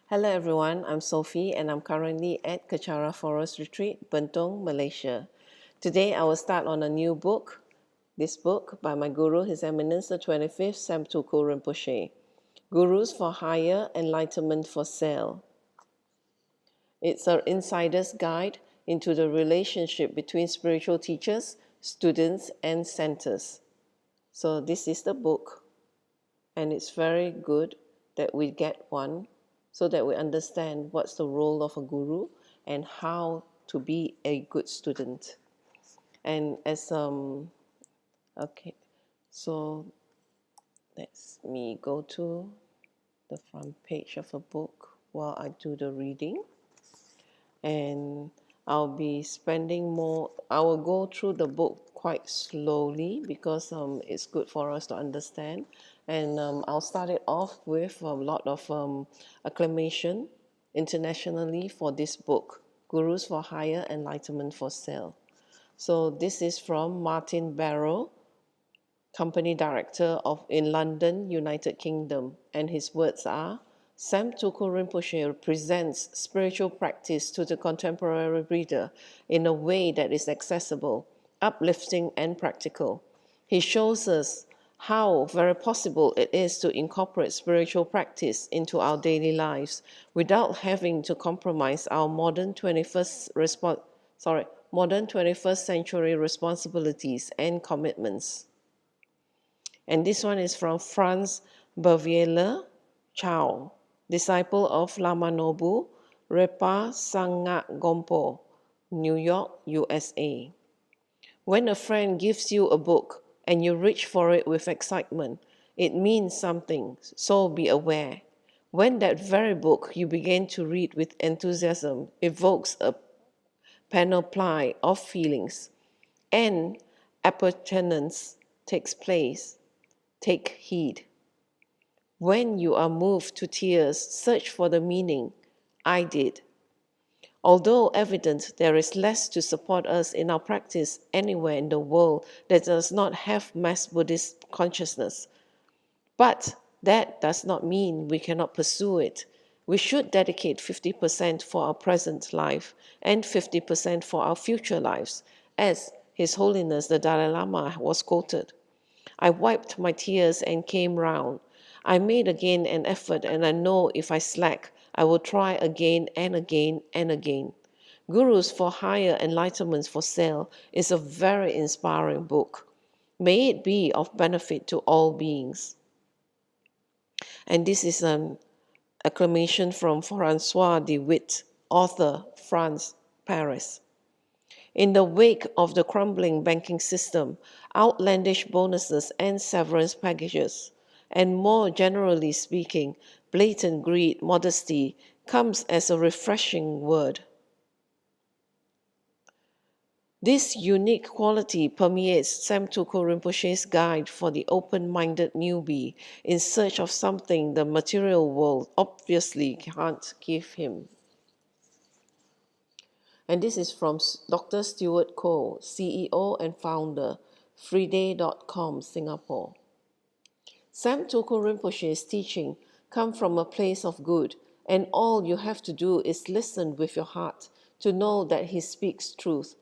Hello everyone, I'm Sophie and I'm currently at Kechara Forest Retreat, Bentong, Malaysia. Today I will start on a new book, this book by my guru, His Eminence the 25th Samtuko Rinpoche, Gurus for Hire, Enlightenment for Sale. It's an insider's guide into the relationship between spiritual teachers, students and centers. So this is the book and it's very good that we get one so that we understand what's the role of a guru and how to be a good student. And as okay, so let me go to the front page of a book while I do the reading. And I'll be spending more, I will go through the book quite slowly because it's good for us to understand. And I'll start it off with a lot of acclamation internationally for this book, Gurus for Hire, Enlightenment for Sale. So this is from Martin Barrow, Company Director in London, United Kingdom, and his words are, Sam Tuku Rinpoche presents spiritual practice to the contemporary reader in a way that is accessible, uplifting, and practical. He shows us how very possible it is to incorporate spiritual practice into our daily lives without having to compromise our modern 21st century responsibilities and commitments. And this one is from Franz Baviela Chow, disciple of Lama Nobu, Repa Sangat Gompo, New York, USA. When a friend gives you a book and you reach for it with excitement, it means something, so be aware. When that very book you begin to read with enthusiasm evokes a panoply of feelings and appurtenance takes place, take heed. When you are moved to tears, search for the meaning. I did. Although evident there is less to support us in our practice anywhere in the world that does not have mass Buddhist consciousness, but that does not mean we cannot pursue it. We should dedicate 50% for our present life and 50% for our future lives, as His Holiness the Dalai Lama was quoted. I wiped my tears and came round. I made again an effort, and I know if I slack, I will try again and again and again. Gurus for Hire, Enlightenment for Sale is a very inspiring book. May it be of benefit to all beings. And this is an acclamation from Francois de Witt, author, France, Paris. In the wake of the crumbling banking system, outlandish bonuses and severance packages, and more generally speaking, blatant greed, modesty, comes as a refreshing word. This unique quality permeates Samtuko Rinpoche's guide for the open-minded newbie in search of something the material world obviously can't give him. And this is from Dr. Stuart Koh, CEO and founder, freeday.com, Singapore. Samtuko Rinpoche's teaching comes from a place of good, and all you have to do is listen with your heart to know that he speaks truth.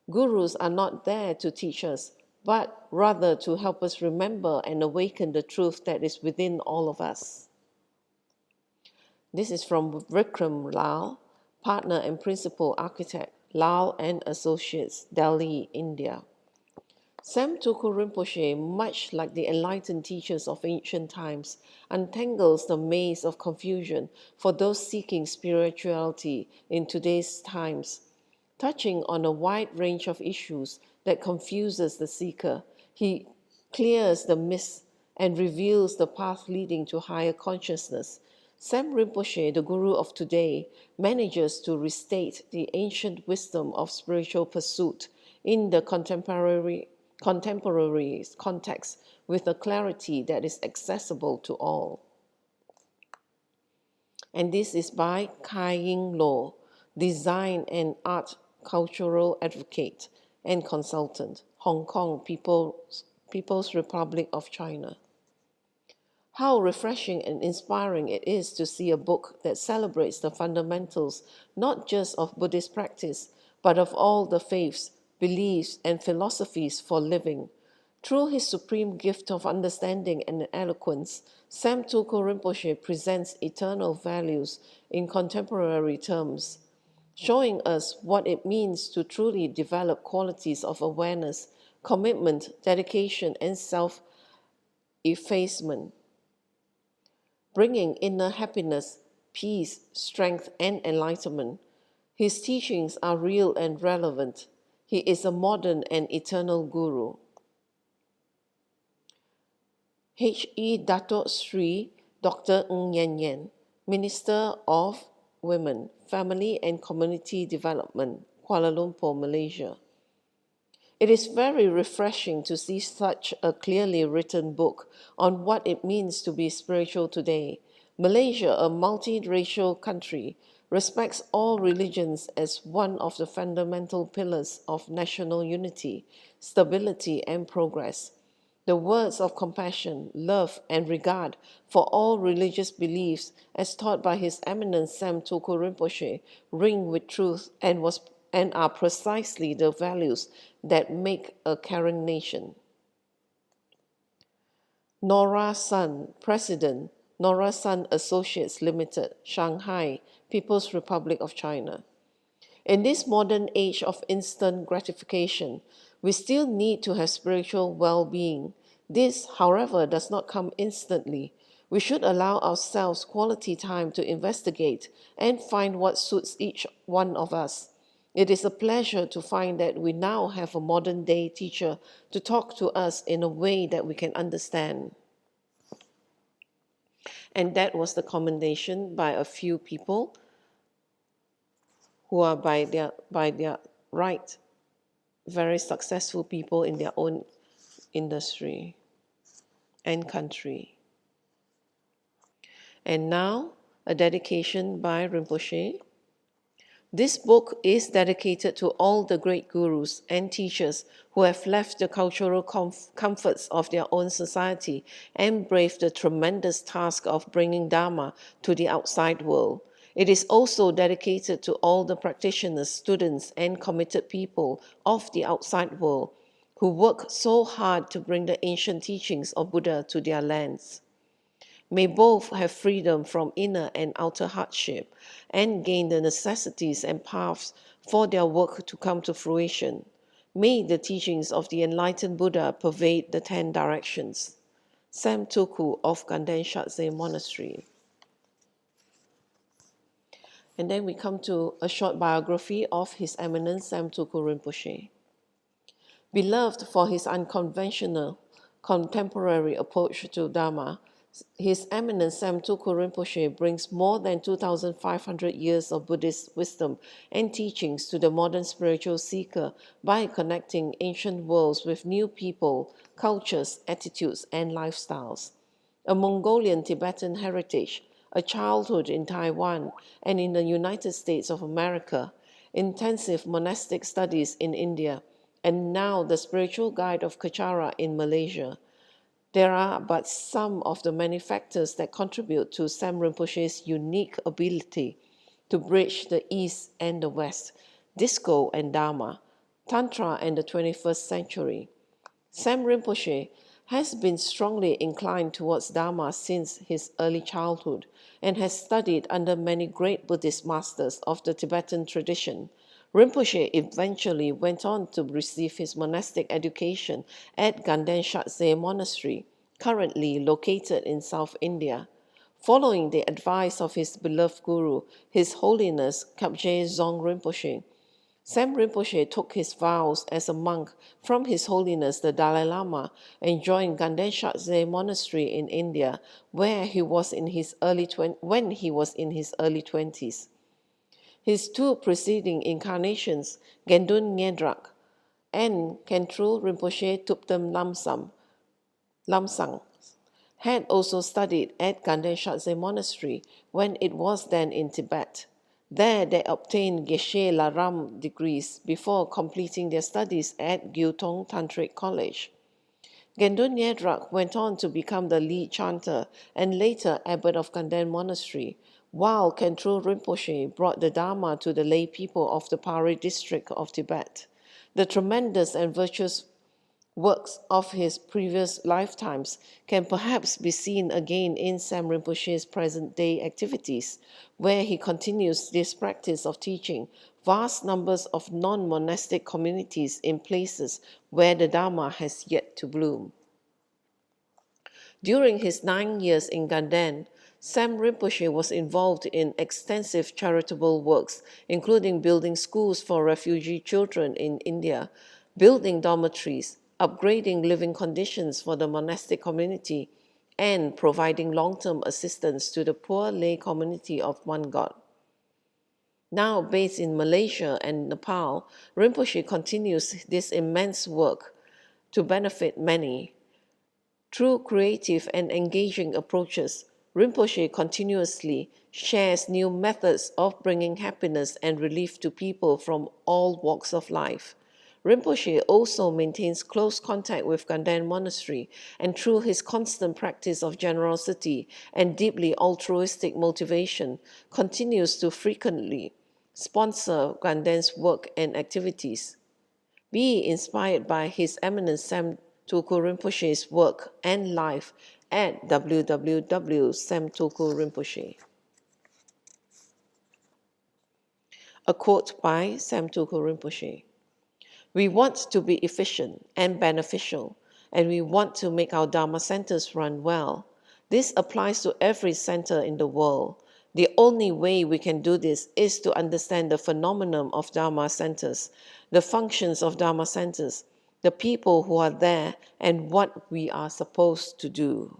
Gurus are not there to teach us, but rather to help us remember and awaken the truth that is within all of us. This is from Vikram Lal, partner and principal architect, Lal and Associates, Delhi, India. Samtuko Rinpoche, much like the enlightened teachers of ancient times, untangles the maze of confusion for those seeking spirituality in today's times. Touching on a wide range of issues that confuses the seeker, he clears the mist and reveals the path leading to higher consciousness. Sam Rinpoche, the guru of today, manages to restate the ancient wisdom of spiritual pursuit in the contemporary context with a clarity that is accessible to all. And this is by Kai Ying Lo, design and art cultural advocate and consultant, Hong Kong, People's Republic of China. How refreshing and inspiring it is to see a book that celebrates the fundamentals not just of Buddhist practice, but of all the faiths, beliefs, and philosophies for living. Through his supreme gift of understanding and eloquence, Sam Tuku Rinpoche presents eternal values in contemporary terms, showing us what it means to truly develop qualities of awareness, commitment, dedication, and self effacement, bringing inner happiness, peace, strength, and enlightenment. His teachings are real and relevant. He is a modern and eternal guru. H.E. Dato Sri Dr. Ng Yen Yen, Minister of Women, Family and Community Development, Kuala Lumpur, Malaysia. It is very refreshing to see such a clearly written book on what it means to be spiritual today. Malaysia, a multiracial country, respects all religions as one of the fundamental pillars of national unity, stability, and progress. The words of compassion, love, and regard for all religious beliefs, as taught by His Eminence Sam Tuku Rinpoche, ring with truth and are precisely the values that make a caring nation. Nora Sun, President, Nora Sun Associates Limited, Shanghai, People's Republic of China. In this modern age of instant gratification, we still need to have spiritual well-being. This, however, does not come instantly. We should allow ourselves quality time to investigate and find what suits each one of us. It is a pleasure to find that we now have a modern-day teacher to talk to us in a way that we can understand. And that was the commendation by a few people who are by their right very successful people in their own industry and country. And now, a dedication by Rinpoche. This book is dedicated to all the great gurus and teachers who have left the cultural comforts of their own society and braved the tremendous task of bringing Dharma to the outside world. It is also dedicated to all the practitioners, students, and committed people of the outside world who work so hard to bring the ancient teachings of Buddha to their lands. May both have freedom from inner and outer hardship and gain the necessities and paths for their work to come to fruition. May the teachings of the enlightened Buddha pervade the 10 directions. Sam Tuku of Ganden Shatze Monastery. And then we come to a short biography of His Eminence Sam Tuku Rinpoche. Beloved for his unconventional contemporary approach to Dharma, His Eminence Sam Tuku Rinpoche brings more than 2,500 years of Buddhist wisdom and teachings to the modern spiritual seeker by connecting ancient worlds with new people, cultures, attitudes, and lifestyles. A Mongolian Tibetan heritage, a childhood in Taiwan and in the United States of America, intensive monastic studies in India, and now the spiritual guide of Kachara in Malaysia. There are but some of the many factors that contribute to Sam Rinpoche's unique ability to bridge the East and the West, disco and Dharma, Tantra and the 21st century. Sam Rinpoche has been strongly inclined towards Dharma since his early childhood and has studied under many great Buddhist masters of the Tibetan tradition. Rinpoche eventually went on to receive his monastic education at Ganden Shatze Monastery, currently located in South India. Following the advice of his beloved guru, His Holiness Kapje Dzong Rinpoche, Sam Rinpoche took his vows as a monk from His Holiness the Dalai Lama and joined Ganden Shatze Monastery in India, where he was in his when he was in his early 20s. His two preceding incarnations, Gendun Ngedrak and Khentrul Rinpoche Tuptem Lamsang, had also studied at Ganden Shatze Monastery when it was then in Tibet. There they obtained Geshe Laram degrees before completing their studies at Gyutong Tantric College. Gendun Yedrak went on to become the lead chanter and later abbot of Ganden Monastery, while Khentrul Rinpoche brought the Dharma to the lay people of the Pari district of Tibet. The tremendous and virtuous works of his previous lifetimes can perhaps be seen again in Sam Rinpoche's present-day activities, where he continues this practice of teaching vast numbers of non-monastic communities in places where the Dharma has yet to bloom. During his 9 years in Ganden, Sam Rinpoche was involved in extensive charitable works, including building schools for refugee children in India, building dormitories, upgrading living conditions for the monastic community, and providing long-term assistance to the poor lay community of One God. Now based in Malaysia and Nepal, Rinpoche continues this immense work to benefit many. Through creative and engaging approaches, Rinpoche continuously shares new methods of bringing happiness and relief to people from all walks of life. Rinpoche also maintains close contact with Ganden Monastery, and through his constant practice of generosity and deeply altruistic motivation, continues to frequently sponsor Ganden's work and activities. Be inspired by His Eminence Sam Tulku Rinpoche's work and life at www.samtulkurinpoche. A quote by Sam Tulku Rinpoche. We want to be efficient and beneficial, and we want to make our Dharma centers run well. This applies to every center in the world. The only way we can do this is to understand the phenomenon of Dharma centers, the functions of Dharma centers, the people who are there, and what we are supposed to do.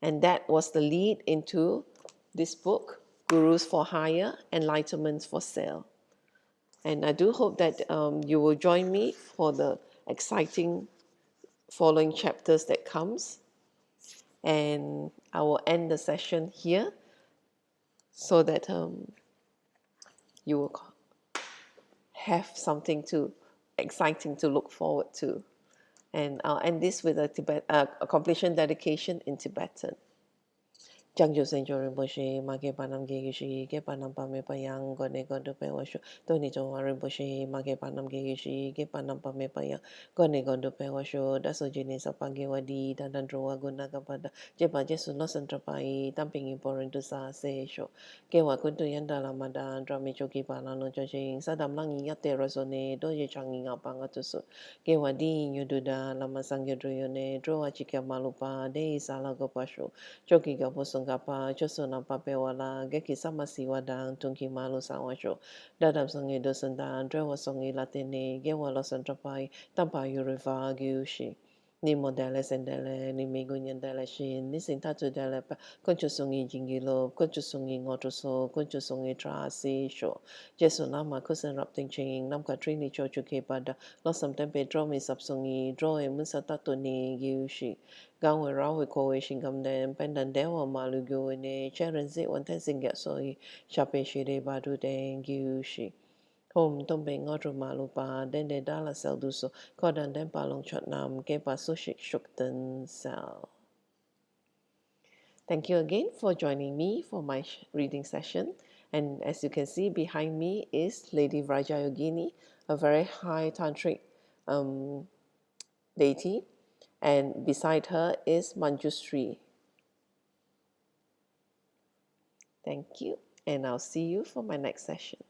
And that was the lead into this book, Gurus for Hire, Enlightenment for Sale. And I do hope that you will join me for the exciting following chapters that comes. And I will end the session here so that you will have something exciting to look forward to. And I'll end this with a completion dedication in Tibetan. Jangjo Senjo Rinpoche, Mage Panam Gegishi, Ge Panam Pame Payang, Gone Godo Pewasho, Tony Joa Rinpoche, Mage Panam Gegishi, Ge Panam Pame Payang, Gone Godo Pewasho, Daso Jenis Apagewadi, Dandandroa Gunagapada, Jeba Jesu no Santrapai, Tamping Important to Sa Sesho, Gewa Kuntu Yandala Madan, Dramichoki Panano Jojing, Sadam Langi Yate Razone, Doje Changi Apangatusu, Gewa Di, Yududa, Lama Sangyadruyone, Droa Chika Malupa, De Salagopasho, Choki Gaposung Gapa, Josona Papewala, Geki Samasi Wadang, Tunki Malu Sawasho, Dadam Songi Dosanda, Drewa Songi Latine, Gewala Santrapai, Tampa Yuriva, Gyushi. Ni modeles endele, ni migunyan dele shin, ni sintatu dele pa, concho songi jingilo, concho songi ngotoso, concho songi trasi sho. Jesu nama kusen rapting ching, nam katrini chochu kepada, losam tempe dromi sapsongi, draw e musatato ni gyushi. Gangwe rawe kowe shingam den, pendan dewa malu gyuene, cherenzi wanten singat soi, chape shire badu den gyushi. Home tombe ngodro malupa, dende dala sel duso, kodan den palong chotnam, kepa sushik shukten sel. Thank you again for joining me for my reading session. And as you can see behind me is Lady Vrajayogini, a very high tantric deity. And beside her is Manjushri. Thank you, and I'll see you for my next session.